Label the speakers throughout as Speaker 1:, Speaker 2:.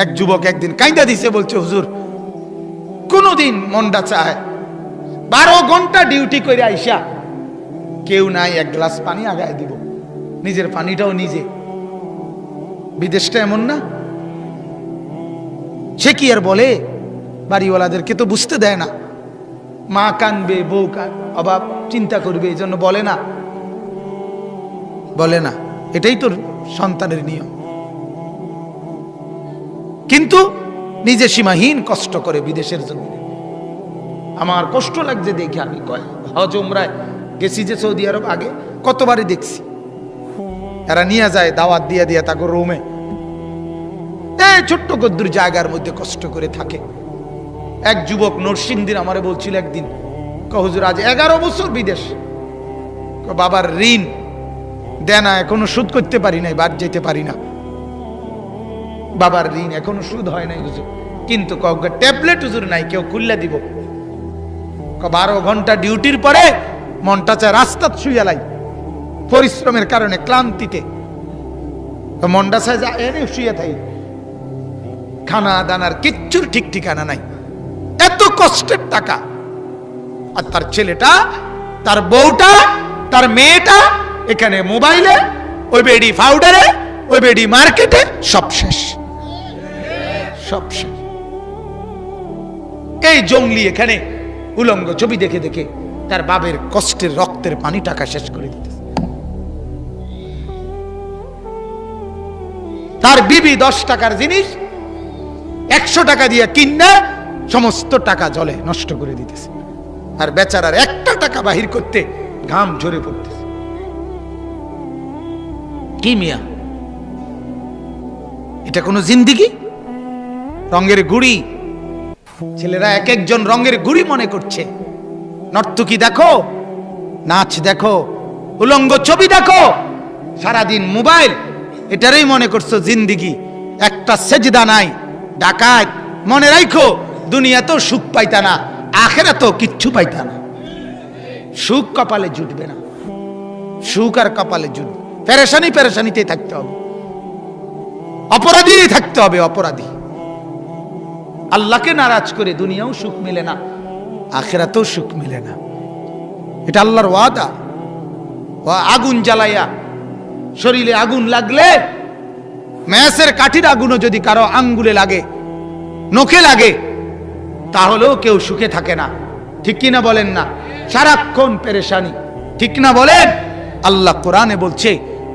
Speaker 1: এক যুবক একদিন কাইন্দা দিছে, বলছে হুজুর কোনদিন মনটা চায় 12 ঘন্টা ডিউটি করে আইসা কেউ নাই, এক গ্লাস পানি আগায় দিব, নিজের পানিটাও নিজে। বিদেশটা এমন না? সে কি আর বলে? বাড়িওয়ালাদেরকে তো বুঝতে দেয় না, মা কানবে, বউ অভাব চিন্তা করবে, এই জন্য বলে না, বলে না। এটাই তোর সন্তানের নিয়ম। কিন্তু নিজে সীমাহীন কষ্ট করে বিদেশের জন্য। আমার কষ্ট লাগছে দেখে, আমি হজ উমরায় গেছি যে সৌদি আরব, আগে কতবারই দেখছি এরা নিয়ে যায় দাওয়াত দিয়ে দিয়ে তাকে রুমে, এই ছোট্ট গদ্দুর জায়গার মধ্যে কষ্ট করে থাকে। এক যুবক নরসিংদীর আমারে বলছিল একদিন, হুজুর আজ 11 বছর বিদেশ, বাবার ঋণ দেনা এখনো শোধ করতে পারি নাই, বাদ যেতে পারি না, বাবার ঋণ এখনো শোধ হয় নাই হুজুর, কিন্তু ট্যাবলেট হুজুর নাই, কেউ খুললে দিব। 12 ঘন্টা ডিউটির পরে মনটা চায় রাস্তা শুয়ে লাই, পরিশ্রমের কারণে ক্লান্তিতে মনটা চায় যা এনে শুয়ে থাই, খানা দানার কিচ্ছুর ঠিক ঠিকানা নাই, এত কষ্টের টাকা। আর তার ছেলেটা, তার বউটা, তার মেয়েটা এখানে মোবাইলে, ওই বেডি পাউডারে, ওই বেডি মার্কেটে, সব শেষ, সব শেষ। এই জঙ্গলি এখানে উলঙ্গ ছবি দেখে দেখে তার বাবের কষ্টের রক্তের পানি টাকা শেষ করে দিতেছে। তার বিবি 10 টাকার জিনিস 100 টাকা দিয়ে কিনে সমস্ত টাকা জলে নষ্ট করে দিতেছে, আর বেচারার একটা টাকা বাহির করতে ঘাম ঝরে পড়তেছে। কি মিয়া, এটা কোনো জিন্দিগি? রঙের গুড়ি, ছেলেরা এক একজন রঙের গুড়ি মনে করছে। নর্তকী দেখো, নাচ দেখো, উলঙ্গ ছবি দেখো, সারাদিন মোবাইল, এটারই মনে করছো জিন্দিগি। একটা সেজদা নাই। ডাকাত মনে রাখো, দুনিয়াতেও সুখ পাইতা না, আখিরাতেও কিচ্ছু পাইতা না। সুখ কপালে জুটবে না, সুখ আর কপালে জুটবে, পেরেশানি পেরেশানিতেই থাকতে হবে, অপরাধী থাকতে হবে, অপরাধী। আল্লাহকে নারাজ করে দুনিয়াও সুখ মিলে না, আখিরাতেও সুখ মিলে না। এটা আল্লাহর ওয়াদা। আগুন জ্বালাইয়া, শরীরে আগুন লাগলে, ম্যাসের কাঠির আগুনও যদি কারো আঙ্গুলে লাগে, নখে লাগে, তাহলেও কেউ সুখে থাকে না। ঠিক কিনা বলেন না? সারাক্ষণ পেরেশানি, ঠিক না বলেন? আল্লাহ কোরআনে বলছে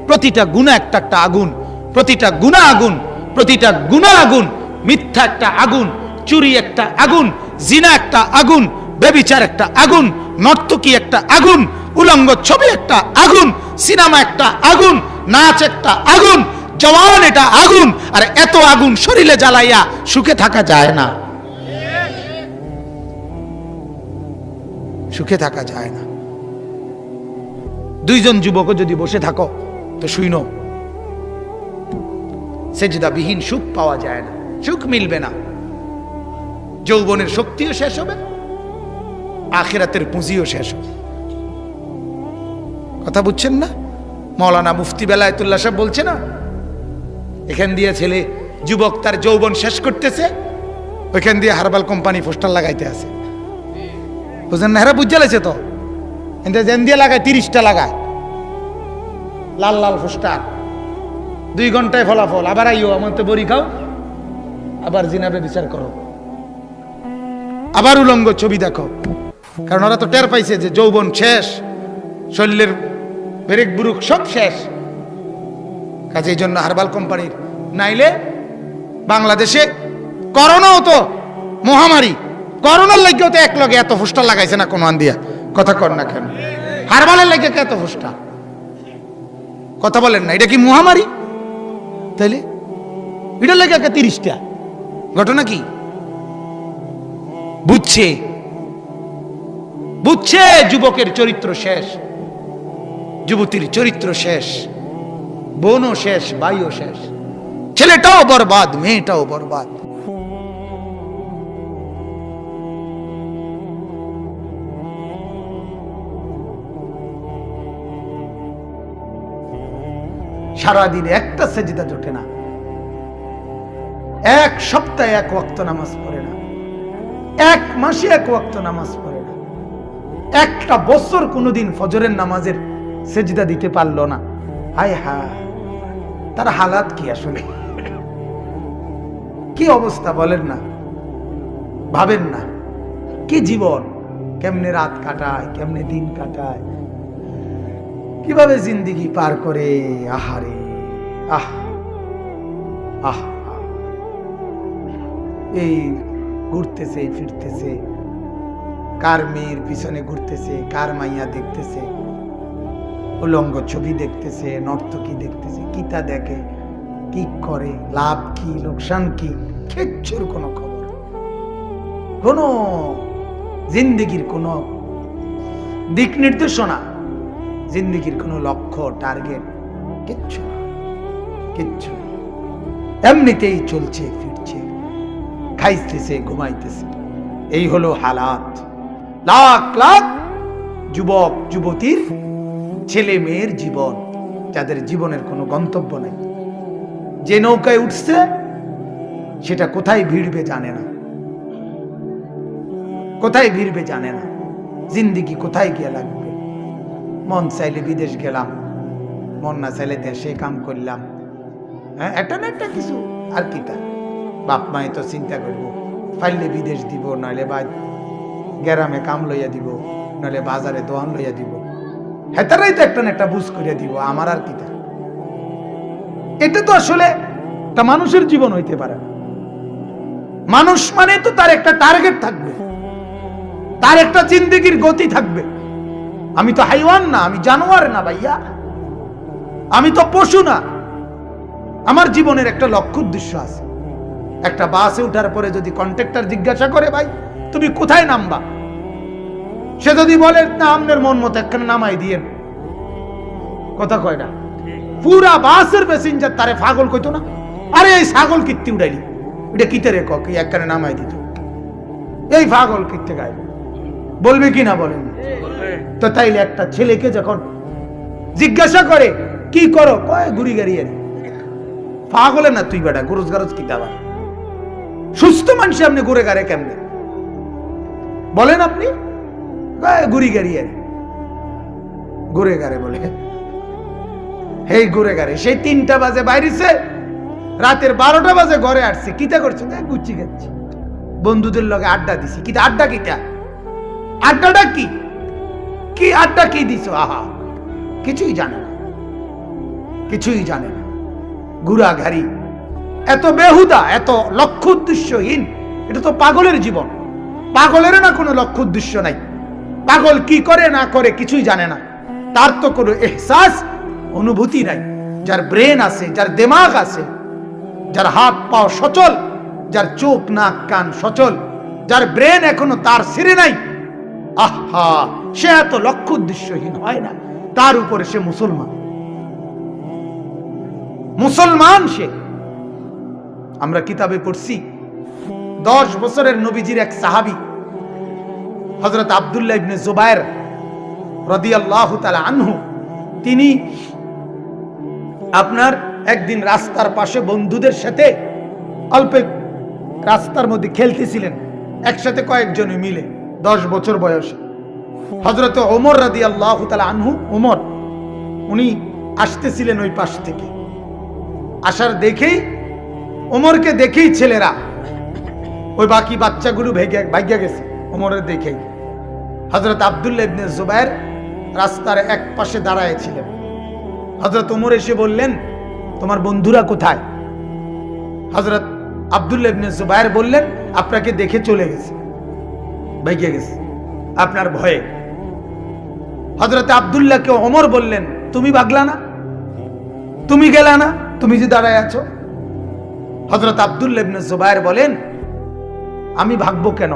Speaker 1: প্রতিটা গুনাহ একটা একটা আগুন, প্রতিটা গুনাহ আগুন, প্রতিটা গুনাহ আগুন। মিথ্যা একটা আগুন, চুরি একটা আগুন, জিনা একটা আগুন, ব্যভিচার একটা আগুন, নর্তকী একটা আগুন, উলঙ্গ ছবি একটা আগুন, সিনেমা একটা আগুন, নাচ একটা আগুন, জওয়ান এটা আগুন। আর এত আগুন শরীরে জ্বালাইয়া সুখে থাকা যায় না, সুখে থাকা যায় না। 2 জন যুবকও যদি বসে থাকো তো শুইনো, সেজদাবিহীন সুখ পাওয়া যায় না, সুখ মিলবে না। যৌবনের শক্তিও শেষ হবে, আখিরাতের পুঁজিও শেষ হবে। কথা বুঝছেন না? মাওলানা মুফতি বেলায়েতুল্লাহ সাহেব বলছে না, এখান দিয়ে ছেলে যুবক তার যৌবন শেষ করতেছে, ওইখান দিয়ে হারবাল কোম্পানি পোস্টার লাগাইতে আছে। বুঝলেন না? হেরা বুঝে লাগছে তো, যেন দিয়ে লাগায় 30টা লাগায় লাল লাল পোস্টার, 2 ঘন্টায় ফলাফল, আবার আইও আমার তো বড়ি খাও, আবার জিনাবে বিচার করো, আবার উলঙ্গ ছবি দেখো। কারণ ওরা তো টের পাইছে যে যৌবন শেষ, শরীরের ব্রেক বুরুক সব শেষ। কাজে এই জন্য হারবাল কোম্পানির, নাইলে বাংলাদেশে করোনাও তো মহামারী, করোনার লাগিও তো এক লগে এত পোস্টার লাগাইছে না কোন দিয়া। কথা কর না কেন? হারবালের লাগে এত পোস্টার, কথা বলেন না? এটা কি মহামারী? তাইলে এটার লাগে 30টা ঘটনা কি? বুঝছে, বুঝছে যুবকের চরিত্র শেষ, যুবতীর চরিত্র শেষ, বোনও শেষ, ভাইও শেষ, ছেলেটাও বরবাদ, মেয়েটাও বরবাদ। সারাদিনে একটা সেজদা জোটে না। এক সপ্তাহে এক ওয়াক্ত নামাজ পড়ে না, এক মাসে এক ওয়াক্ত নামাজ পড়ে না, একটা বছর কোনোদিন ফজরের নামাজের সেজদা দিতে পারলো না। হায় হায়, তার হালাত কি আসলে, কি অবস্থা বলেন না, ভাবেন না কি জীবন, কেমনে রাত কাটায়, কেমনে দিন কাটায়, কিভাবে জিন্দেগি পার করে। আহারে আহ আহ, এই ঘুরতেছে ফিরতেছে, কার মেয়ের পিছনে ঘুরতেছে, কার মাইয়া দেখতেছে, উলঙ্গ ছবি দেখতেছে, নর্তকী দেখতেছে, কিতা দেখে, কি করে, লাভ কি লোকসান কি, কিচ্ছুর কোনো খবর, কোনো জিন্দেগির কোনো দিক নির্দেশনা, জিন্দেগির কোনো লক্ষ্য টার্গেট কিচ্ছু না, কিচ্ছু। এমনিতেই চলছে ফিরছে, খাইতেছে ঘুমাইতেছে, এই হলো হালাত। লাখ লাখ যুবক যুবতীর, ছেলে মেয়ের জীবন, যাদের জীবনের কোনো গন্তব্য নেই, যে নৌকায় উঠছে সেটা কোথায় ভিড়বে জানে না, কোথায় ভিড়বে জানে না, জিন্দেগি কোথায় গিয়ে লাগবে। মন চাইলে বিদেশ গেলাম, মন না চাইলে দেশে কাম করলাম, হ্যাঁ একটা না একটা কিছু, আর কিটা বাপ মায়ে তো চিন্তা করবো, পাইলে বিদেশ দিব, নইলে বা গ্রামে কাম লইয়া দিব, নইলে বাজারে দোয়ান লইয়া দিব, হেতারাই তো একটা না একটা বুঝ করিয়া দিব, আমার আর কিটা। এটা তো আসলে একটা মানুষের জীবন হইতে পারে না। মানুষ মানে তো তার একটা টার্গেট থাকবে, তার একটা জিন্দেগির গতি থাকবে। আমি তো হাইওয়ান না, আমি জানোয়ার না ভাইয়া, আমি তো পশু না, আমার জীবনের একটা লক্ষ্য উদ্দেশ্য আছে। একটা বাসে উঠার পরে যদি কন্ট্রাক্টর জিজ্ঞাসা করে, ভাই তুমি কোথায় নামবা, সে যদি বলে না আপনার মন মতো একখানে নামাই দিয়েন, কথা কয় না, পুরা বাসের প্যাসেঞ্জার তারে পাগল কইতো না, আরে এই ছাগল কীর্তি উড়াইলি, এটা কিতে রে কি একখানে নামাই দিত, এই পাগল কীর্তে গায়, বলবে কি না বলেন? তো তাইলে একটা ছেলেকে যখন জিজ্ঞাসা করে কি করো, কয় ঘুরি গাড়িয়ে, পাগলে না তুই বেটা, গরজ গারজ কি দাবা, সুস্থ মানুষ আপনি ঘুরে গাড়ে কেমনে বলেন আপনি? ঘুরি গাড়িয়ে, ঘুরে গাড়ে বলে, এই ঘুরে গাড়ে সেই 3টা বাজে বাইরেছে, রাতের 12টা বাজে ঘরে আসছে, কিতা করছে, গুচ্ছি খাচ্ছি, বন্ধুদের লগে আড্ডা দিছি। কিতা আড্ডা, কিতা আড্ডাটা কি, কি আড্ডা কি দিছ, আহা কিছুই জানে না, কিছুই জানে না, ঘুরাঘাড়ি, এত বেহুদা, এত লক্ষ্য উদ্দেশ্যহীন, এটা তো পাগলের জীবন। পাগলের না কোনো লক্ষ্য উদ্দেশ্য নাই, পাগল কি করে না করে কিছুই জানে না, তার তো কোনো এহসাস অনুভূতি নাই। যার ব্রেন আছে, যার দিমাগ আছে, যার হাত পাও সচল, যার চোখ নাক কান সচল, যার ব্রেন এখনো তার ছিঁড়ে নাই, আহা সে এত লক্ষ্য উদ্দেশ্যহীন হয় না। তার উপরে সে মুসলমান, মুসলমান সে। আমরা কিতাবে পড়ছি 10 বছরের নবীজির এক সাহাবী হযরত আব্দুল্লাহ ইবনে জুবায়ের রাদিয়াল্লাহু তাআলা আনহু, তিনি আপনার একদিন রাস্তার পাশে বন্ধুদের সাথে অল্প রাস্তার মধ্যে খেলতেছিলেন, একসাথে কয়েকজনে মিলে, 10 বছর বয়সে। হযরত ওমর রাদিয়াল্লাহু তাআলা আনহু, ওমর উনি আসতেছিলেন ওই পাশ থেকে, আসার দেখেই ওমরকে দেখেই ছেলেরা, ওই বাকি বাচ্চাগুলো ভাগ্যা গেছে ওমরের দেখেই। হযরত আব্দুল্লাহ ইবনে জুবায়ের রাস্তার এক পাশে দাঁড়ায় ছিলেন। হযরত ওমর এসে বললেন, তোমার বন্ধুরা কোথায়? হযরত আব্দুল্লাহ ইবনে জুবায়ের বললেন, আপনাকে দেখে চলে গেছে, ভাগ্যা গেছে আপনার ভয়ে। হযরত আব্দুল্লাহকে ওমর বললেন, তুমি ভাগলা না, তুমি গেলা না, তুমি যে দাঁড়ায় আছো? হযরত আব্দুল্লাহ ইবনে জুবায়ের বলেন, আমি ভাগবো কেন,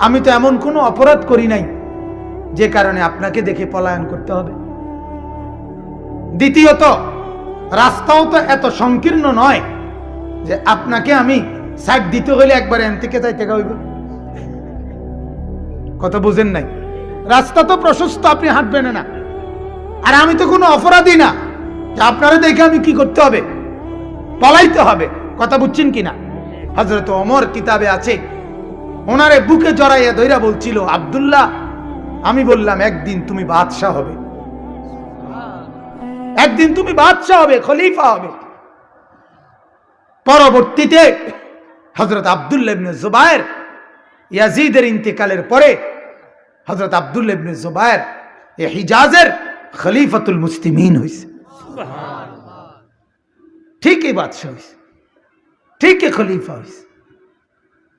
Speaker 1: আমি তো এমন কোনো অপরাধ করি নাই যে কারণে আপনাকে দেখে পলায়ন করতে হবে। দ্বিতীয়ত রাস্তাও তো এত সংকীর্ণ নয় যে আপনাকে আমি সাইড দিতে হলে একবারে এন থেকে যাইতে হইব, কথা বুঝেন নাই? রাস্তা তো প্রশস্ত, আপনি হাঁটবেন না। আর আমি তো কোনো অপরাধী না যে আপনারা দেখে আমি কি করতে হবে, পলাইতে হবে। কথা বুঝছেন কিনা? হযরত ওমর কিতাবে আছে, ওনারে বুকে জড়াইয়া ধইরা বলছিল, আব্দুল্লাহ, আমি বললাম একদিন তুমি বাদশাহ হবে, একদিন তুমি বাদশাহ হবে, খলিফা হবে। পরবর্তীতে হযরত আব্দুল্লাহ ইবনে জুবায়ের, ইয়াজিদের ইন্তেকালের পরে হযরত আব্দুল্লাহ ইবনে জুবায়ের এই হিজাজের খলিফাতুল মুসলিমিন হইছে। ঠিকই বাদশাহ হইছে, ঠিকই খলিফা হইছে।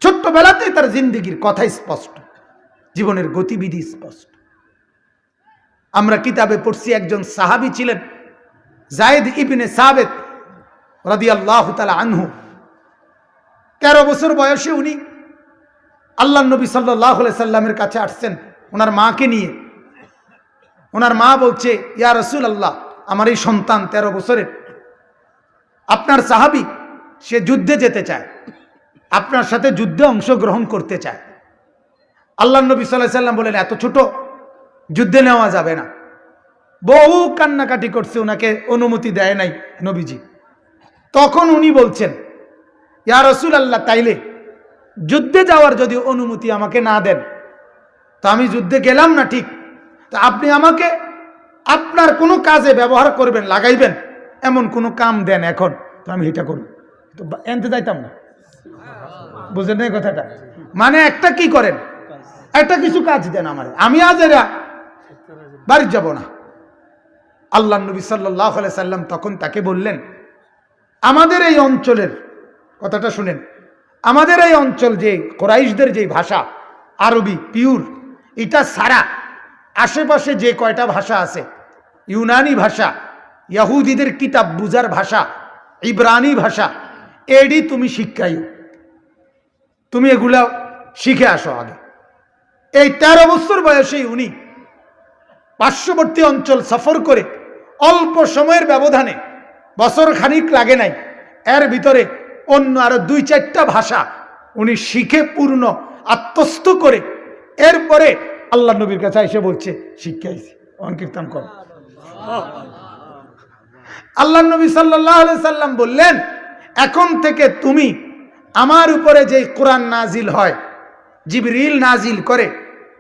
Speaker 1: ছোট্টবেলাতেই তার জিন্দেগির কথা স্পষ্ট, জীবনের গতিবিধি স্পষ্ট। আমরা কিতাবে পড়ছি একজন সাহাবী ছিলেন যায়েদ ইবনে সাবিত রাদিয়াল্লাহু তাআলা আনহু। 13 বছর বয়সে উনি আল্লাহর নবী সাল্লাল্লাহু আলাইহি সাল্লামের কাছে আসছেন ওনার মাকে নিয়ে। ওনার মা বলছে, ইয়া রাসূলুল্লাহ, আমার এই সন্তান 13 বছরের, আপনার সাহাবী, সে যুদ্ধে যেতে চায়, আপনার সাথে যুদ্ধে অংশগ্রহণ করতে চায়। আল্লাহর নবী সাল্লাল্লাহু আলাইহি সাল্লাম বলেন, এত ছোট, যুদ্ধে নেওয়া যাবে না। বহু কান্নাকাটি করছে, ওনাকে অনুমতি দেয় নাই নবীজি। তখন উনি বলছেন, ইয়া রাসূলুল্লাহ, তাইলে যুদ্ধে যাওয়ার যদি অনুমতি আমাকে না দেন, তো আমি যুদ্ধে গেলাম না ঠিক, তা আপনি আমাকে আপনার কোনো কাজে ব্যবহার করবেন, লাগাইবেন, এমন কোনো কাম দেন এখন, তো আমি এটা করব। তো এনতে যাইতাম না। বুঝলেন এই কথাটা? মানে একটা কি করেন, একটা কিছু কাজ দেন আমার, আমি আজ এরা বাড়ি যাব না। আল্লাহর নবী সাল্লাল্লাহু আলাইহি সাল্লাম তখন তাকে বললেন, আমাদের এই অঞ্চলের কথাটা শুনেন, আমাদের এই অঞ্চল যে কুরাইশদের যে ভাষা আরবি পিওর, এটা ছাড়া আশেপাশে যে কয়টা ভাষা আছে, ইউনানি ভাষা, ইহুদিদের কিতাব বুঝার ভাষা, ইব্রানি ভাষা, এডি তুমি শিক্ষাইও, তুমি এগুলা শিখে আসো আগে। এই 13 বছর বয়সেই উনি পার্শ্ববর্তী অঞ্চল সফর করে অল্প সময়ের ব্যবধানে, বছর খানিক লাগে নাই, এর ভিতরে অন্য আরো 2-4টা ভাষা উনি শিখে পূর্ণ আত্মস্থ করে এরপরে আল্লাহ নবীর কাছে এসে বলছে, শিক্ষাইছি, অনকীর্তন কর। আল্লাহ নবী সাল্লাল্লাহু আলাইহি সাল্লাম বললেন, এখন থেকে তুমি আমার উপরে যে কোরআন নাজিল হয়, জিবরিল নাজিল করে,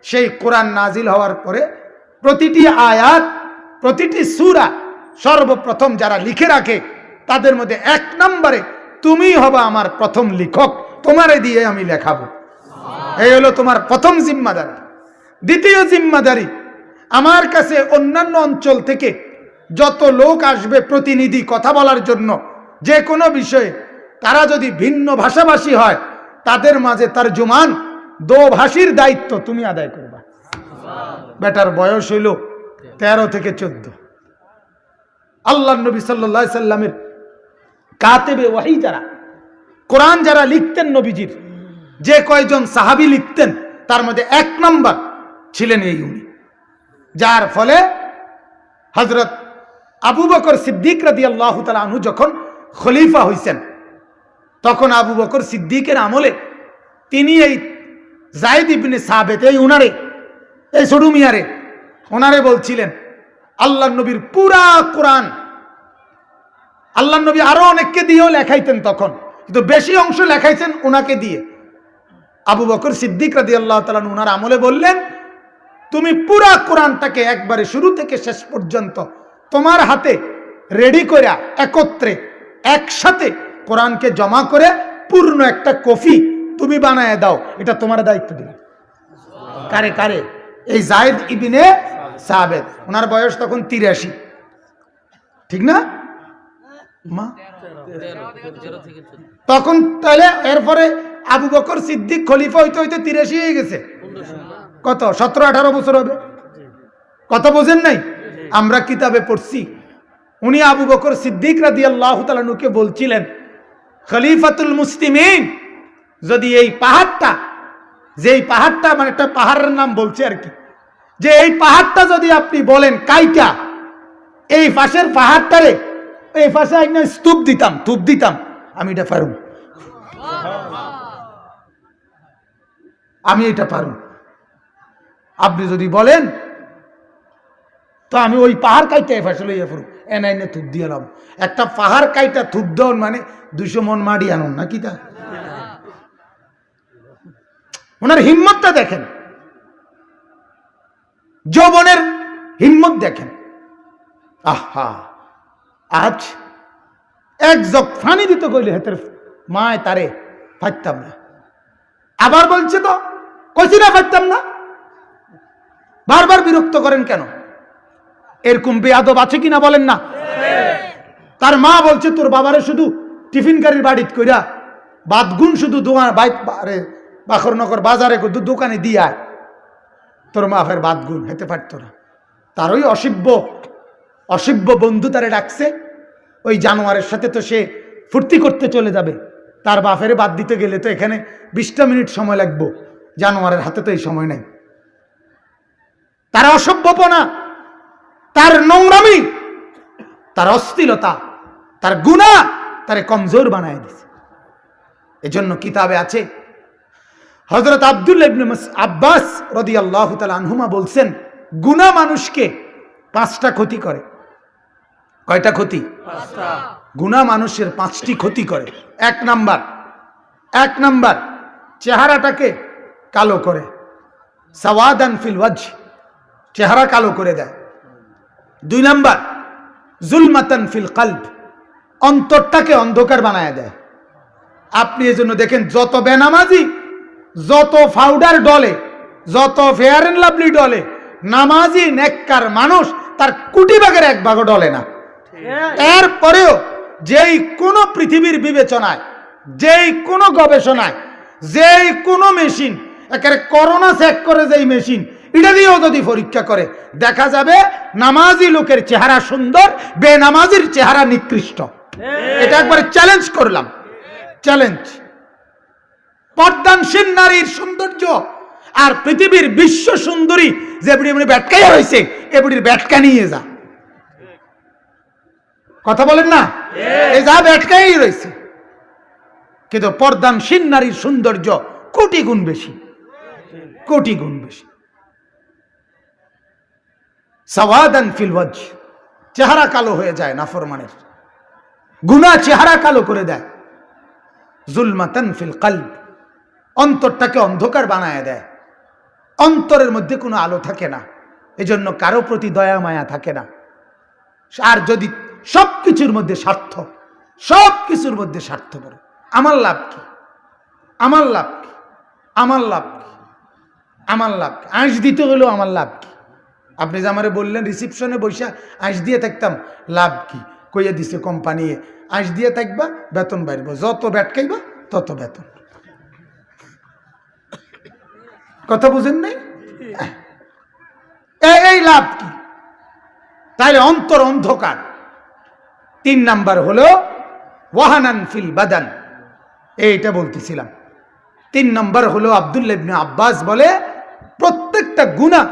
Speaker 1: সেই কোরআন নাজিল হওয়ার পরে প্রতিটি আয়াত, প্রতিটি সূরা সর্বপ্রথম যারা লিখে রাখে তাদের মধ্যে 1 নম্বরে তুমি হবা আমার প্রথম লেখক, তোমারে দিয়ে আমি লেখাবো। এই হলো তোমার প্রথম জিম্মাদারি। দ্বিতীয় জিম্মাদারি, আমার কাছে অন্যান্য অঞ্চল থেকে যত লোক আসবে প্রতিনিধি কথা বলার জন্য যে কোনো বিষয়ে, তারা যদি ভিন্ন ভাষাভাষী হয়, তাদের মাঝে তরজুমান দোভাষীর দায়িত্ব তুমি আদায় করবা। বেটার বয়স হইল 13 থেকে 14। আল্লাহর নবী সাল্লাল্লাহু আলাইহি সাল্লামের কাতেবে ওয়াহি যারা, কোরআন যারা লিখতেন, নবীজির যে কয়জন সাহাবী লিখতেন, তার মধ্যে 1 নম্বর ছিলেন এই উনি। যার ফলে হযরত আবু বকর সিদ্দিক রাদিয়াল্লাহু তাআলা আনহু যখন খলিফা হইছেন, তখন আবু বকর সিদ্দিকের আমলে তিনি এই যায়েদ ইবনে সাবিত, এই উনারে, এই ছোট মিয়ারে, ওনারে বলছিলেন আল্লাহর নবীর পুরা কোরআন, আল্লাহর নবী আরো অনেককে দিয়েও লেখাইতেন তখন, কিন্তু বেশি অংশ লেখাইছেন ওনাকে দিয়ে। আবু বকর সিদ্দিক রাদিয়াল্লাহু তাআলা ওনার আমলে বললেন, তুমি পুরা কোরআনটাকে একবারে শুরু থেকে শেষ পর্যন্ত তোমার হাতে রেডি করে একত্রে একসাথে কোরআনকে জমা করে পূর্ণ একটা কপি তুমি বানায় দাও, এটা তোমার দায়িত্ব দিলাম। কারে কারে? এই যায়েদ ইবনে সাবিত, ওনার বয়স তখন 83, ঠিক না মা? তখন তাহলে এরপরে আবু বকর সিদ্দিক খলিফা হইতে হইতে 83 হয়ে গেছে। কত? 17-18 বছর হবে। কথা বোঝেন নাই? আমরা কিতাবে পড়ছি, উনি আবু বকর সিদ্দিক রাদিয়াল্লাহু তাআলা আনহুকে বলছিলেন, খলিফাতুল মুসলিমিন যদি এই পাহাড়টা, যেই পাহাড়টা মানে একটা পাহাড়ের নাম বলছে আর কি, যে এই পাহাড়টা যদি আপনি বলেন কাইটা, এই পাশের পাহাড়টারে এই পাশে একটা স্তূপ দিতাম, ধূপ দিতাম, আমি এটা পারুম, আমি এটা পারুম। আপনি যদি বলেন তো আমি ওই পাহাড় কাইটা এই পাশে লইয়া পড়ব, এনে থুপ দিয়ে এলাম। একটা পাহাড় কাইটা থুপ দেওয়ান মানে 200 মন মাটি আনুন না কি তা? ওনার হিম্মতটা দেখেন, যৌবনের হিম্মত দেখেন। আহা, আজ এক জগ ফানি দিত কইলে হেতের মায় তারে পারতাম না, আবার বলছে তো কইছি না পারতাম না। বারবার বিরক্ত করেন কেন? এরকম বেয়াদব আছে কিনা বলেন না? তার মা বলছে তোর বাবারে শুধু টিফিন গাড়ির বাড়িত কইরা বাদগুন শুধু দোকান বাখরনগর বাজারে দোকানে দিয়ে তোর মা ফের বাদগুন হেতে পারত না। তার ওই অসভ্য বন্ধু তারে ডাকছে, ওই জানোয়ারের সাথে তো সে ফুর্তি করতে চলে যাবে, তার বাপের বাদ দিতে গেলে তো এখানে 20টা মিনিট সময় লাগবে, জানোয়ারের হাতে তো এই সময় নেই। তার অসভ্যপনা, তার নোংরামি, তার অশ্লীলতা, তার গুনাহ তারে কমজোর বানায় দিছে। এজন্য কিতাবে আছে, হযরত আব্দুল্লাহ ইবনে আব্বাস রাদিয়াল্লাহু তাআলা আনহুমা বলছেন, গুনাহ মানুষকে 5টা ক্ষতি করে। কয়টা ক্ষতি? 5টা। গুনাহ মানুষের 5টি ক্ষতি করে। এক নাম্বার চেহারাটাকে কালো করে, সাওয়াদান ফিল ওয়াজহ, চেহারা কালো করে দেয়। 2 নাম্বার জুলমাতান ফিল কলব, অন্তরটাকে অন্ধকার বানায় দেয়। আপনি এজন্য দেখেন যত বেনামাজি, যত পাউডার ডলে, যত ফেয়ার এন্ড লাভলি ডলে, নামাজি নেককার মানুষ তার কোটি ভাগের 1 ভাগও ডলে না। এরপরেও যেই কোনো পৃথিবীর বিবেচনায়, যেই কোনো গবেষণায়, যেই কোনো মেশিন, একেবারে করোনা চেক করে যেই মেশিন, এটা দিয়েও যদি পরীক্ষা করে দেখা যাবে নামাজি লোকের চেহারা সুন্দর, বেনামাজির চেহারা নিকৃষ্ট। এটা একবারে চ্যালেঞ্জ করলাম, চ্যালেঞ্জ। পর্দানশীল নারীর সৌন্দর্য আর পৃথিবীর বিশ্ব সুন্দরী যে বুড়ি ব্যাটকাই হয়েছে, এ বুড়ির ব্যাটকা নিয়ে যা, কথা বলেন না, এই যা ব্যাটকাই রয়েছে। কিন্তু পর্দানশীল নারীর সৌন্দর্য কোটি গুণ বেশি, কোটি গুণ বেশি। সাওয়াদান ফিল ওয়াজহ, চেহারা কালো হয়ে যায় নাফরমানের, গুনাহ চেহারা কালো করে দেয়। জুলমাতান ফিল কলব, অন্তরটাকে অন্ধকার বানায় দেয়, অন্তরের মধ্যে কোনো আলো থাকে না, এজন্য কারো প্রতি দয়া মায়া থাকে না। আর যদি সবকিছুর মধ্যে স্বার্থ, সবকিছুর মধ্যে স্বার্থ বড়, আমার লাভ কি, আমার লাভ কি, আমার লাভ কি, আমার লাভ কি, আঁশ দিতে হলেও আমার লাভ কি। আপনি যে আমারে বললেন রিসিপশনে বসে আঁশ দিয়ে থাকতাম, লাভ কি? কইয়া দিছে কোম্পানি, আঁশ দিয়ে থাকবা বেতন বাড়ব, যত ব্যাটকাইবা তত বেতন। কথা বুঝেন নাই? এই লাভ কি? তাইলে অন্তর অন্ধকার। 3 নাম্বার হলো ওয়াহানান ফিল বাদান, এইটা বলতেছিলাম। 3 নাম্বার হলো আব্দুল্লাহ ইবনে আব্বাস বলে প্রত্যেকটা গুনাহ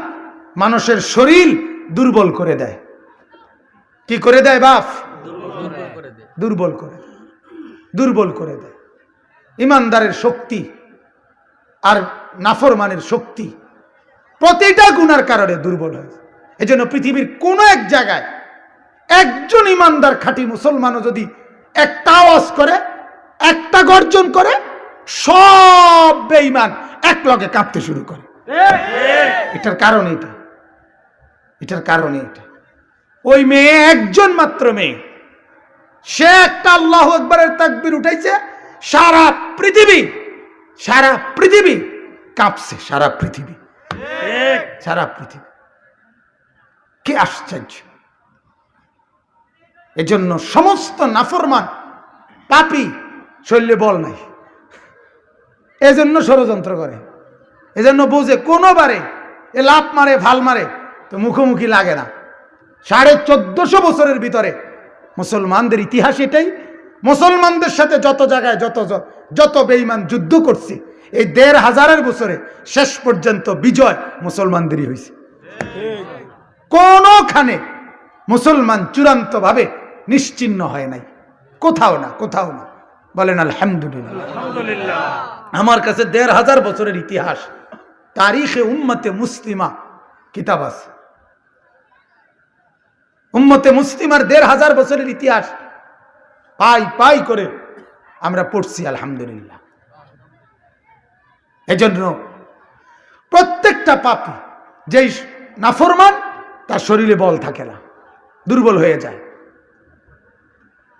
Speaker 1: মানুষের শরীর দুর্বল করে দেয়। কি করে দেয় বাপ? দুর্বল করে দেয়, দুর্বল করে দেয়। ইমানদারের শক্তি আর নাফরমানের শক্তি প্রতিটা গুনার কারণে দুর্বল হয়। এজন্য পৃথিবীর কোন এক জায়গায় একজন ইমানদার খাঁটি মুসলমানও যদি একটা আওয়াজ করে, একটা গর্জন করে, সব বেঈমান এক লগে কাঁপতে শুরু করে। এটার কারণ এটা, এটার কারণ এটা। ওই মেয়ে একজন মাত্র মেয়ে, সে একটা আল্লাহু আকবারের তাকবীর উঠাইছে, সারা পৃথিবী, সারা পৃথিবী কাঁপছে, সারা পৃথিবী, সারা পৃথিবী। কি আশ্চর্য! এজন্য সমস্ত নাফরমান পাপী শরীরে বল নাই, এজন্য ষড়যন্ত্র করে, এজন্য বুঝে কোনোবারে এ লাভ মারে ভাল মারে তো মুখোমুখি লাগে না। 1450 বছরের ভিতরে মুসলমানদের ইতিহাস এটাই। মুসলমানদের সাথে যত জায়গায় যত বেঈমান যুদ্ধ করছে, এই 1500 বছরে শেষ পর্যন্ত বিজয় মুসলমানদেরই হয়েছে। কোনখানে মুসলমান চূড়ান্ত ভাবে নিশ্চিহ্ন হয় নাই, কোথাও না, কোথাও না। বলেন আলহামদুলিল্লাহ। আমার কাছে 1500 বছরের ইতিহাস, তারিখে উম্মতে মুসলিমা কিতাব আছে। উম্মতে মুসলিমার 1500 বছরের ইতিহাস পাই পাই করে আমরা পড়ছি আলহামদুলিল্লাহ। এজন্য প্রত্যেকটা পাপী যেই নাফরমান তার শরীরে বল থাকে না, দুর্বল হয়ে যায়।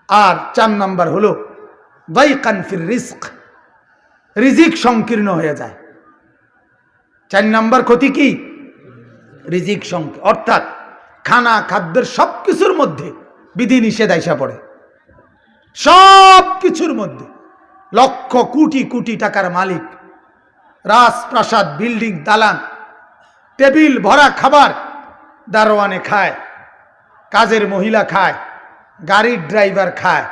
Speaker 1: আর 4 নাম্বার হলো দাইকান ফির রিজক, রিজিক সংকীর্ণ হয়ে যায়। 4 নাম্বার ক্ষতি কি? রিজিক সংকীর্ণ, অর্থাৎ খানা খাদ্যের সবকিছুর মধ্যে বিধি নিষেধ আইসা পড়ে। সব কিছুর মধ্যে লক্ষ কোটি কোটি টাকার মালিক, রাজপ্রাসাদ, বিল্ডিং, দালান, টেবিল ভরা খাবার দারোয়ানে খায়, কাজের মহিলা খায়, গাড়ির ড্রাইভার খায়,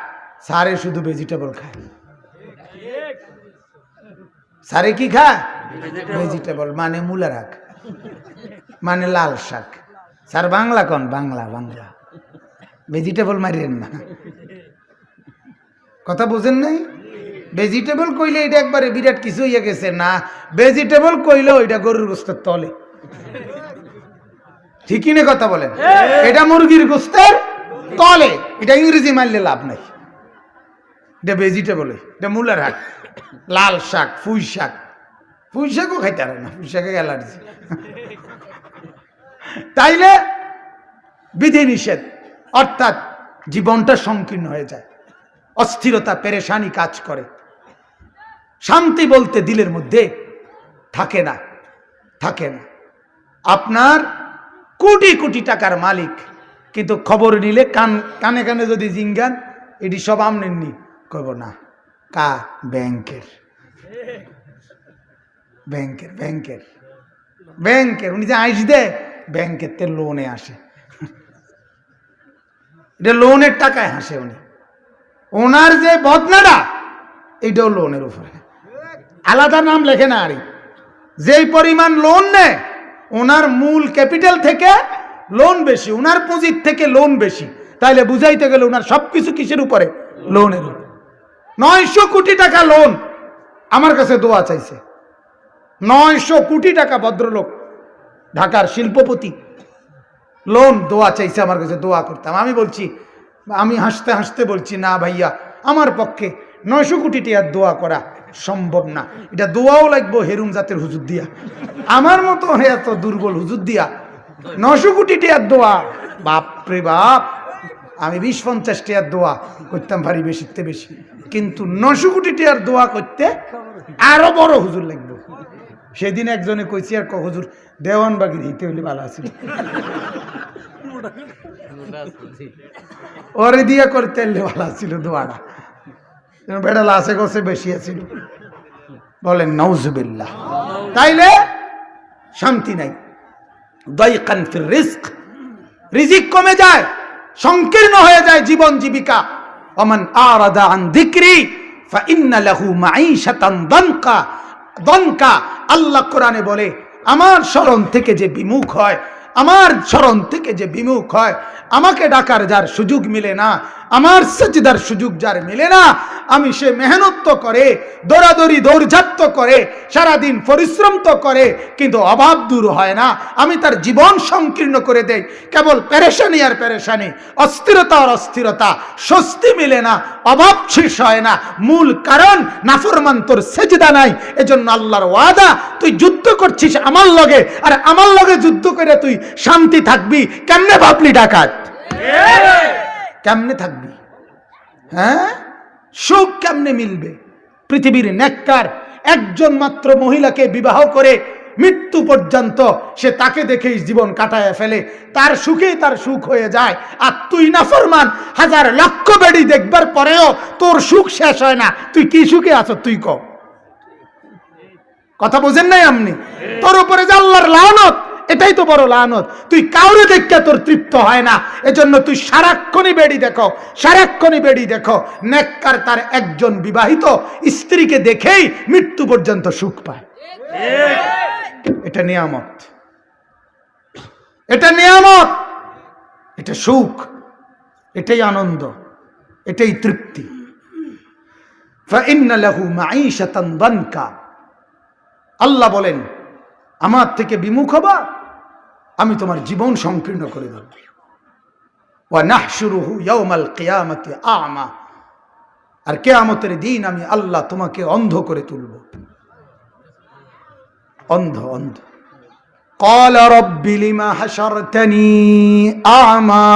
Speaker 1: সারে শুধু ভেজিটেবল খায়। সারে কি খায়? ভেজিটেবল, মানে মূলা শাক, মানে লাল শাক। স্যার বাংলা কোন? বাংলা বাংলা, ভেজিটেবল মারিয়েন না, কথা বুঝেন নাই? ভেজিটেবল কইলে এটা একবারে বিরাট কিছু হইয়া গেছে না, ভেজিটেবল কইলে ওইটা গরুর গোস্তের তলে, ঠিকই না কথা বলেন? এটা মুরগির গোস্তের তলে, এটা ইংরেজি মারলে লাভ নাই। এটা ভেজিটেবল, এটা মূলার শাক, লাল শাক, পুঁই শাক। পুঁই শাকও খাইতে পারে না, পুঁই শাকে অ্যালার্জি। তাইলে বিধি নিষেধ, অর্থাৎ জীবনটা সংকীর্ণ হয়ে যায়, অস্থিরতা পেরেশানি কাজ করে, শান্তি বলতে দিলের মধ্যে থাকে না, থাকে না। আপনার কোটি কোটি টাকার মালিক, কিন্তু খবর নিলে কানে কানে যদি জিঙ্গান এটি সব আমনেননি, কইব না কা ব্যাংকের ব্যাংকের ব্যাংকের ব্যাংকের উনি যে আইস দে ব্যাংকের তে লোনে আসে, এটা লোনের টাকায় হাসে উনি। ওনার যে বদনাটা এটাও লোনের উপরে, আলাদা নাম লেখে না। আর যেই পরিমাণ লোন নেয়, ওনার মূল ক্যাপিটাল থেকে লোন বেশি, ওনার পুঁজির থেকে লোন বেশি। তাইলে বুঝাইতে গেলে ওনার সবকিছু কিসের উপরে? লোনের উপরে। 900 কোটি টাকা লোন আমার কাছে দোয়া চাইছে, 900 কোটি টাকা ভদ্রলোক, ঢাকার শিল্পপতি, লোন দোয়া চাইছে আমার কাছে, দোয়া করতাম। আমি বলছি, আমি হাসতে হাসতে বলছি, না ভাইয়া, আমার পক্ষে 900 কোটি টাকার দোয়া করা সম্ভব না, এটা দোয়াও লাগবো হেরুম জাতের হুজুর দিয়া, আমার মতো এত দুর্বল হুজুর দিয়া 900 কোটি টাকার দোয়া, বাপরে বাপ। আমি 20-50 টাকার দোয়া করতাম পারি বেশিতে বেশি, কিন্তু 900 কোটি টাকার দোয়া করতে আরো বড় হুজুর লাগবে। সেদিন একজনে কইছি, আর হুজুর দেওয়ানবাগির হিতে হইলে ভালো আছিল, ওরে দিয়া করতে ভালো ছিল দোয়াটা, বেড়া লাসে গছে বেশি আছিল, বলেন নাউজুবিল্লাহ। তাইলে শান্তি নাই, দাইকান ফির রিজক, রিজিক কমে যায়, সংকীর্ণ হয়ে যায় জীবন জীবিকা। ওমান আরাদা আন যিকরি ফাইন্না লাহু মাঈশাতান দানকা, দনকা। আল্লাহ কোরআনে বলে, আমার স্মরণ থেকে যে বিমুখ হয়, আমার স্মরণ থেকে যে বিমুখ হয়, আমাকে ডাকার যার সুযোগ মিলে না, আমার সেজদার সুযোগ যার মিলে না, আমি সে মেহনত তো করে, দৌড়াদৌড়ি দৌড়ঝাপ্ত করে, সারাদিন পরিশ্রম তো করে, কিন্তু অভাব দূর হয় না, আমি তার জীবন সংকীর্ণ করে দেই। কেবল পেরেশানি আর পেরেশানি, অস্থিরতা আর অস্থিরতা, স্বস্তি মিলে না, অভাব শেষ হয় না। মূল কারণ নাফরমান, তোর সেজদা নাই। এজন্য আল্লাহর ওয়াদা, তুই যুদ্ধ করছিস আমার লগে, আর আমার লগে যুদ্ধ করে তুই শান্তি থাকবি কেমনে? ভাবলি ডাকাত, কেমনে থাকবি? হ্যাঁ, সুখ কেমনে মিলবে? পৃথিবীর নেককার একজন মাত্র মহিলাকে বিবাহ করে মৃত্যু পর্যন্ত সে তাকে দেখেই জীবন কাটায় ফেলে, তার সুখেই তার সুখ হয়ে যায়। আর তুই নাফরমান, হাজার লক্ষ বেড়ি দেখবার পরেও তোর সুখ শেষ হয় না। তুই কি সুখে আছো? তুই ক, কথা বোঝেন নাই আপনি? তোর উপরে যে আল্লাহর লানত, এটাই তো বড় লানত। তুই কাউরে দেখে তোর তৃপ্ত হয় না, এজন্য তুই সারাক্ষণই বেড়ি দেখো, সারাক্ষণই বেড়ি দেখো। নেককার তার একজন বিবাহিত স্ত্রীকে দেখেই মৃত্যু পর্যন্ত সুখ পায়। এটা নিয়ামত, এটা নিয়ামত, এটা সুখ, এটাই আনন্দ, এটাই তৃপ্তি। ফাইন্না লাহু মাঈশাতান দানকা। আল্লাহ বলেন, আমার থেকে বিমুখ হবা, আমি তোমার জীবন সংকীর্ণ করে দেব। ওয়া নাহশুরুহু ইয়াওমাল কিয়ামাতি আ'মা, আর কিয়ামতের দিন আমি আল্লাহ তোমাকে অন্ধ করে তুলব, অন্ধ অন্ধ। ক্বালা রাব্বি লিমা হাশারতানি আ'মা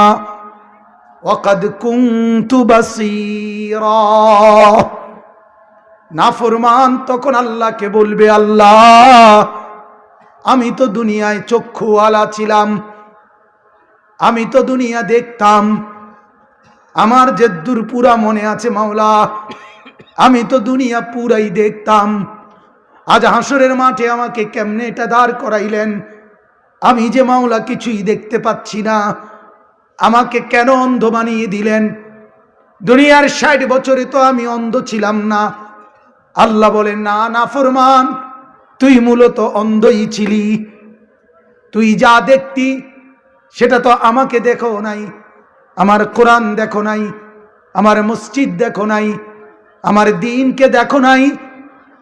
Speaker 1: ওয়া ক্বাদ কুনতু বাসীরা। নাফরমান তখন আল্লাহকে বলবে, আল্লাহ আমি তো দুনিয়ায় চক্ষুওয়ালা ছিলাম, আমি তো দুনিয়া দেখতাম, আমার যে পুরা মনে আছে মাওলা, আমি তো দুনিয়া পুরাই দেখতাম। আজ হাসরের মাঠে আমাকে কেমনে এটা দাঁড় করাইলেন? আমি যে মাওলা কিছুই দেখতে পাচ্ছি না, আমাকে কেন অন্ধ বানিয়ে দিলেন? দুনিয়ার ৬০ বছরে তো আমি অন্ধ ছিলাম না। আল্লাহ বলেন, না নাফরমান, তুই মূলত অন্ধই ছিলি। তুই যা দেখতি সেটা তো আমাকে দেখো নাই, আমার কোরআন দেখো নাই, আমার মসজিদ দেখো নাই, আমার দ্বীনকে দেখো নাই।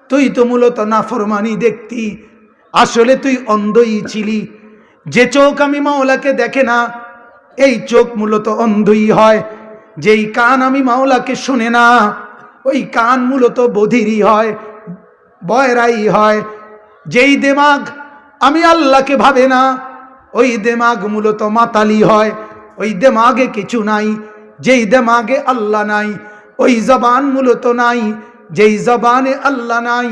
Speaker 1: তুই তো মূলত নাফরমানি দেখতি, আসলে তুই অন্ধই ছিলি। যে চোখ আমি মাওলাকে দেখে না, এই চোখ মূলত অন্ধই হয়। যেই কান আমি মাওলাকে শুনে না, ওই কান মূলত বধিরই হয়, বয়রাই হয়। যেই দিমাগ আমি আল্লাহকে ভাবে না, ওই দিমাগ মূলত মাতালি হয়, ওই দিমাগে কিছু নাই। যেই দিমাগে আল্লাহ নাই, ওই জবান মূলত নাই। যেই জবানে আল্লাহ নাই,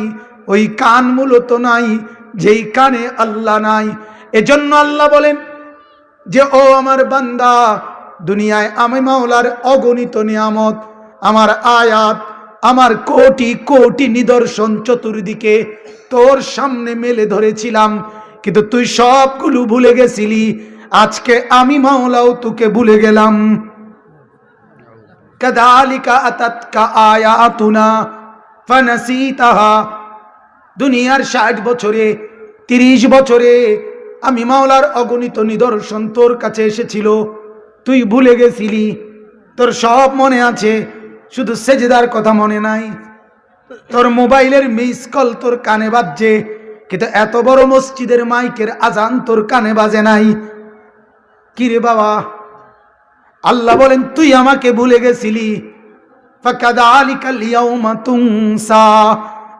Speaker 1: ওই কান মূলত নাই, যেই কানে আল্লাহ নাই। এজন্য আল্লাহ বলেন যে, ও আমার বান্দা, দুনিয়ায় আমি মাওলার অগণিত নিয়ামত, আমার আয়াত, আমার কোটি কোটি নিদর্শন চতুর্দিকে তোর সামনে মেলে ধরেছিলাম, কিন্তু তুই সবগুলো ভুলে গেছিলি। আজকে আমি মাওলাও তোকে ভুলে গেলাম। কাযালিকা আতাতকা আয়াতুনা ফানাসিতাহা। দুনিয়ার ৬০ বছরে, ৩০ বছরে আমি মাওলার অগণিত নিদর্শন তোর কাছে এসেছিল, তুই ভুলে গেছিলি। তোর সব মনে আছে, শুধু সেজদার কথা মনে নাই। তোর মোবাইলের মিস কল তোর কানে বাজছে, কিন্তু এত বড় মসজিদের মাইকের আজান তোর কানে বাজে নাই। কিরে বাবা? আল্লাহ বলেন, তুই আমাকে ভুলে গেছিলি। ফাকাযালিকাল ইয়াউমা তুনসা।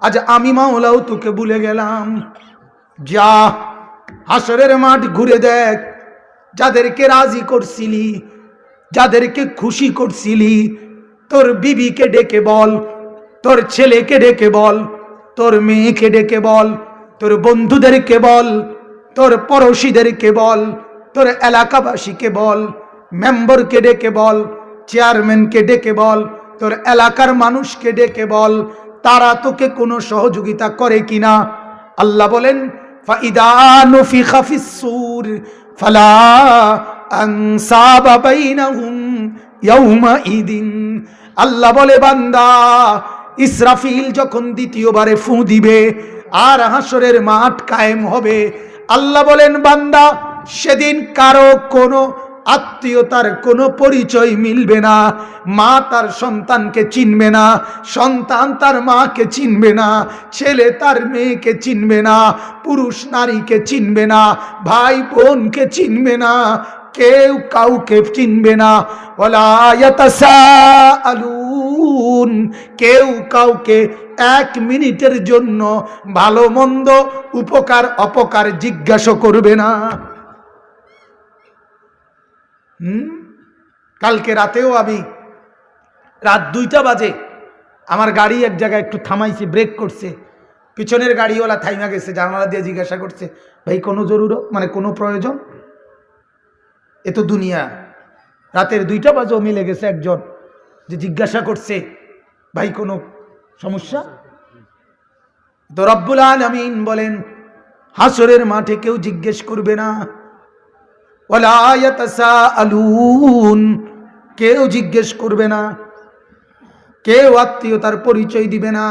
Speaker 1: আজ আমি মাওলাও তোকে ভুলে গেলাম। যা হাসরের মাঠ ঘুরে দেখ, যাদেরকে রাজি করছিলি, যাদেরকে খুশি করছিলি, তোর বিবিকে ডেকে বল, তোর ছেলেকে ডেকে বল, তোর মেয়েকে ডেকে বল, তোর বন্ধুদেরকে বল, তোর পড়োশীদেরকে বল, তোর এলাকাবাসীকে বল, মেম্বারকে ডেকে বল, চেয়ারম্যানকে ডেকে বল, তোর এলাকার মানুষকে ডেকে বল, তারা তোকে কোনো সহযোগিতা করে কিনা। আল্লাহ বলেন, ফাইদা নুফিখা ফিস-সূর ফালা আনসাবা বাইনাহুম ইয়াউমাইদিন। আল্লাহ বলে, বান্দা, ইসরাফিল যখন দ্বিতীয়বারে ফু দিবে আর হাসরের মাঠ কায়েম হবে, আল্লাহ বলেন, বান্দা, সেদিন কারো কোনো আত্মীয়তার কোনো পরিচয় মিলবে না। মা তার সন্তানকে চিনবে না, সন্তান তার মাকে চিনবে না, ছেলে তার মেয়েকে চিনবে না, পুরুষ নারীকে চিনবে না, ভাই বোনকে চিনবে না, কেউ কাউকে চিনবে না। ওয়ালা ইয়াতাসাআলুন। কেউ কাউকে ১ মিনিটের জন্য ভালো মন্দ, উপকার অপকার জিজ্ঞাসা করবে না। কালকে রাতেও আমি রাত ২টা বাজে আমার গাড়ি এক জায়গায় একটু থামাইছি, ব্রেক করছে, পিছনের গাড়িওয়ালা থাইমা গেছে, জানালা দিয়ে জিজ্ঞাসা করছে, ভাই কোনো জরুরত, মানে কোনো প্রয়োজন? এ তো দুনিয়া। রাতের ২টা বাজেও মিলে গেছে একজন যে জিজ্ঞাসা করছে, ভাই কোনো সমস্যা? তো রব্বুল আলামিন বলেন, হাসরের মাঠে কেউ জিজ্ঞেস করবে না। ওয়ালা ইয়াতাসাআলুন। কেউ জিজ্ঞেস করবে না, কেউ আত্মীয়তার পরিচয় দিবে না।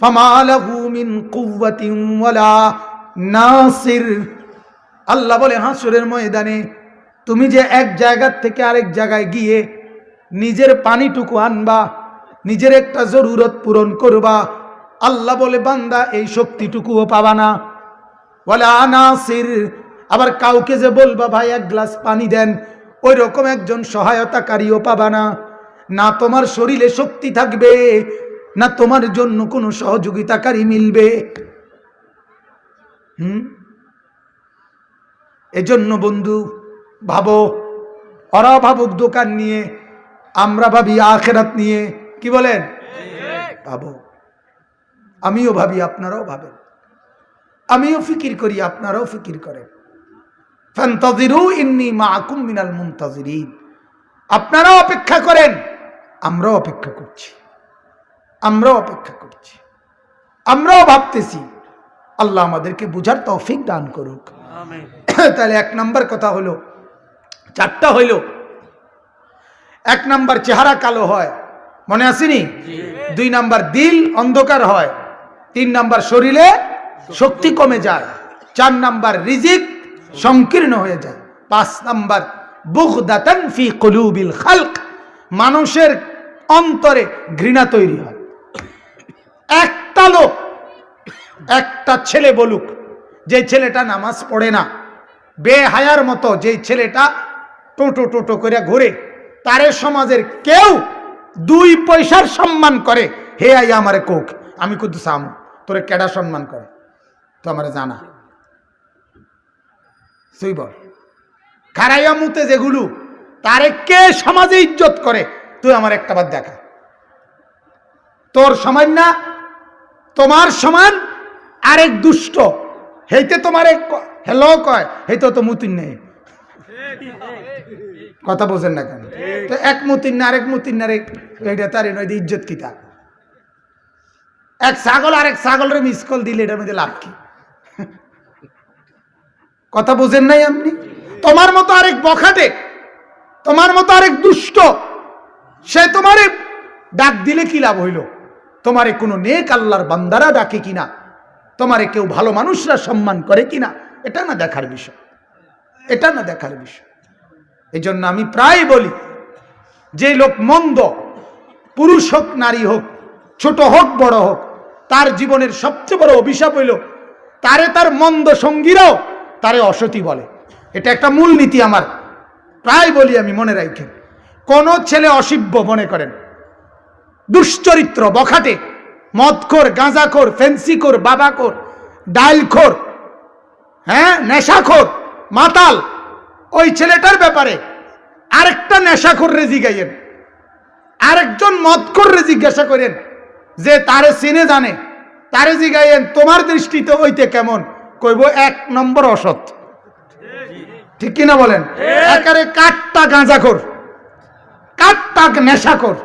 Speaker 1: ফামা লাহু মিন কুওয়াতিন ওয়ালা নাসির। আল্লাহ বলে, হাসরের ময়দানে তুমি যে এক জায়গা থেকে আরেক জায়গায় গিয়ে নিজের পানিটুকু আনবা, নিজের একটা জরুরত পূরণ করবা, আল্লাহ বলে, বান্দা, এই শক্তিটুকুও পাবা না। ওয়ালা নাসির। আবার কাউকে যে বলবা, ভাই ১ গ্লাস পানি দেন, ওই রকম একজন সহায়তাকারীও পাবা না। না তোমার শরীরে শক্তি থাকবে, না তোমার জন্য কোনো সহযোগিতাকারী মিলবে। এজন্য বন্ধু ভাবো, ওরা ভাবুক দোকান নিয়ে, আমরা ভাবি আখিরাত নিয়ে। কি বলেন? ভাবো, আমিও ভাবি, আপনারাও ভাবেন, আমিও ফিকির করি, আপনারাও ফিকির করেন। ফান্তাযিরু ইন্নী মাআকুম মিনাল মুনতাযিরিন। আপনারাও অপেক্ষা করেন, আমরাও অপেক্ষা করছি, আমরাও অপেক্ষা করছি, আমরাও ভাবতেছি। আল্লাহ আমাদেরকে বুঝার তৌফিক দান করুক। আমিন। তাহলে এক নাম্বার কথা হলো, চারটা হইল। এক নাম্বার চেহারা কালো হয়, মনে আসেনি? 2 নাম্বার দিল অন্ধকার হয়, 3 নাম্বার শরীরে শক্তি কমে যায়, 4 নাম্বার রিজিক সংকীর্ণ হয়ে যায়, 5 নাম্বার বুগদাতান ফি কুলুবিল খালক, মানুষের অন্তরে ঘৃণা তৈরি হয়। একটা লোক, একটা ছেলে বলুক, যে ছেলেটা নামাজ পড়ে না, বেহায়ার মতো যে ছেলেটা টোটো টোটো করে ঘুরে, তারে সমাজের কেউ 2 পয়সার সম্মান করে, হে আই আমারে কোক, আমি কিন্তু সাম তোরে কেডা সম্মান করে তো আমারে জানা, তুই বল। খারাইয়া মুতে যেগুলো, তারে কে সমাজে ইজ্জত করে, তুই আমার একটা বার দেখা। তোর সমান না, তোমার সমান আরেক দুষ্ট, হেইতে তোমার এক হেলো কয়, হেইতে তো মুতিন নেই। কথা বোঝেন না কেন? তো এক মুতিন না আরেক মুতিন না রে, এইটা তার ইজ্জত কি? তা এক ছাগল আরেক ছাগলের মিস কল দিলে এটার মধ্যে লাভ কি? কথা বোঝেন নাই আপনি? তোমার মতো আরেক বখাটে, তোমার মতো আরেক দুষ্ট, সে তোমারে ডাক দিলে কি লাভ হইল? তোমারে কোনো নেক আল্লাহর বান্দারা ডাকে কিনা, তোমারে কেউ ভালো মানুষরা সম্মান করে কিনা, এটা না দেখার বিষয়, এটা না দেখার বিষয়। এই জন্য আমি প্রায় বলি, যে লোক মন্দ, পুরুষ হোক নারী হোক, ছোট হোক বড় হোক, তার জীবনের সবচেয়ে বড় অভিশাপ হইল তারে তার মন্দ সঙ্গীরাও তারে অসতী বলে। এটা একটা মূল নীতি আমার, প্রায় বলি আমি, মনে রাখেন। কোন ছেলে অসিব্য মনে করেন, দুশ্চরিত্র, বখাটে, মদখোর, গাঁজাখোর, ফেন্সিখোর, বাবাখোর, ডাইলখোর, হ্যাঁ নেশাখোর, মাতাল, ওই ছেলেটার ব্যাপারে আরেকটা নেশাখোর রে জিজ্ঞাইয়েন, আরেকজন মদখোর রে জিজ্ঞাসা করেন, যে তারে চিনে জানে, তারে জিজ্ঞাইয়েন তোমার দৃষ্টিতে ওইতে কেমন, কইব 1 নম্বর অসৎ। ঠিক কিনা বলেন? একারে কাটটা গাঁজাখোর, কাটটা নেশাখোর।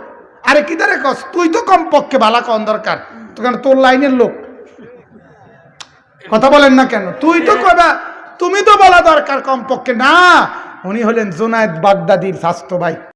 Speaker 1: আরে কি দারে কস, তুই তো কমপক্ষে ভালা কন দরকার, তোর লাইনের লোক। কথা বলেন না কেন? তুই তো কবা, তুমি তো বলা দরকার কমপক্ষে। না, উনি হলেন জুনায়েদ বাগদাদির স্বাস্থ্য ভাই।